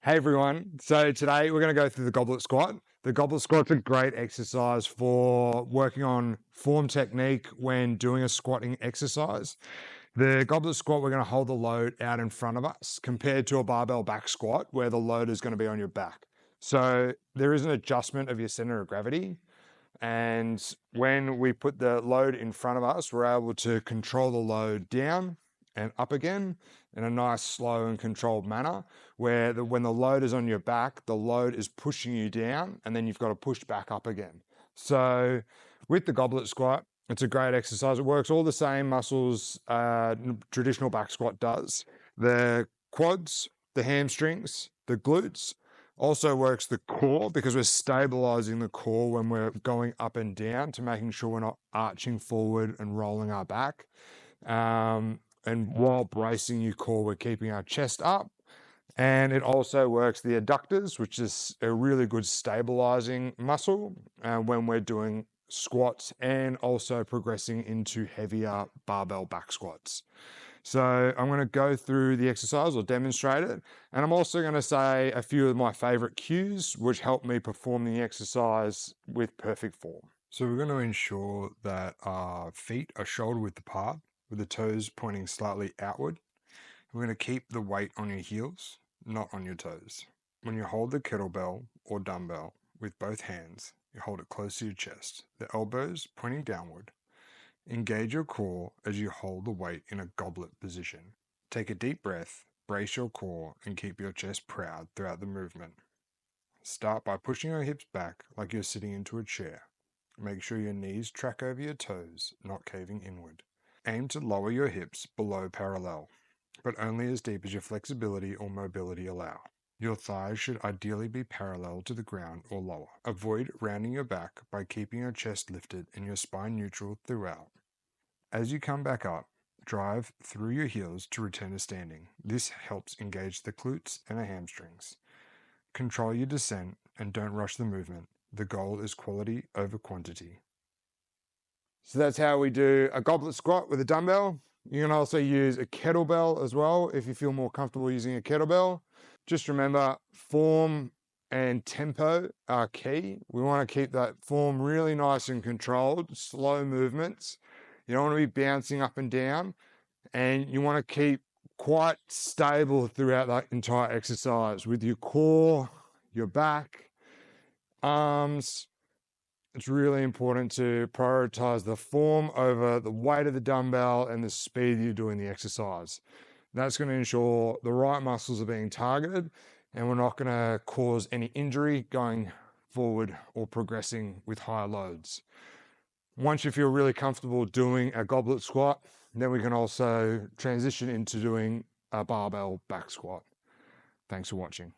Hey everyone, so today we're going to go through the goblet squat. The goblet squat's a great exercise for working on form technique when doing a squatting exercise. The goblet squat, we're going to hold the load out in front of us compared to a barbell back squat where the load is going to be on your back. So there is an adjustment of your center of gravity. And when we put the load in front of us, we're able to control the load down and up again in a nice, slow and controlled manner, where when the load is on your back, the load is pushing you down and then you've got to push back up again. So with the goblet squat, it's a great exercise. It works all the same muscles traditional back squat does. The quads, the hamstrings, the glutes. Also works the core because we're stabilizing the core when we're going up and down to making sure we're not arching forward and rolling our back. And while bracing your core, we're keeping our chest up. And it also works the adductors, which is a really good stabilizing muscle when we're doing squats and also progressing into heavier barbell back squats. So I'm going to go through the exercise or demonstrate it. And I'm also going to say a few of my favorite cues which help me perform the exercise with perfect form. So we're going to ensure that our feet are shoulder width apart with the toes pointing slightly outward. We're going to keep the weight on your heels, not on your toes. When you hold the kettlebell or dumbbell with both hands, you hold it close to your chest, the elbows pointing downward. Engage your core as you hold the weight in a goblet position. Take a deep breath, brace your core, and keep your chest proud throughout the movement. Start by pushing your hips back like you're sitting into a chair. Make sure your knees track over your toes, not caving inward. Aim to lower your hips below parallel, but only as deep as your flexibility or mobility allow. Your thighs should ideally be parallel to the ground or lower. Avoid rounding your back by keeping your chest lifted and your spine neutral throughout. As you come back up, drive through your heels to return to standing. This helps engage the glutes and the hamstrings. Control your descent and don't rush the movement. The goal is quality over quantity. So that's how we do a goblet squat with a dumbbell. You can also use a kettlebell as well if you feel more comfortable using a kettlebell. Just remember, form and tempo are key. We want to keep that form really nice and controlled, slow movements. You don't want to be bouncing up and down, and you want to keep quite stable throughout that entire exercise with your core, your back, arms. It's really important to prioritize the form over the weight of the dumbbell and the speed you're doing the exercise. That's going to ensure the right muscles are being targeted and we're not going to cause any injury going forward or progressing with higher loads. Once you feel really comfortable doing a goblet squat, then we can also transition into doing a barbell back squat. Thanks for watching.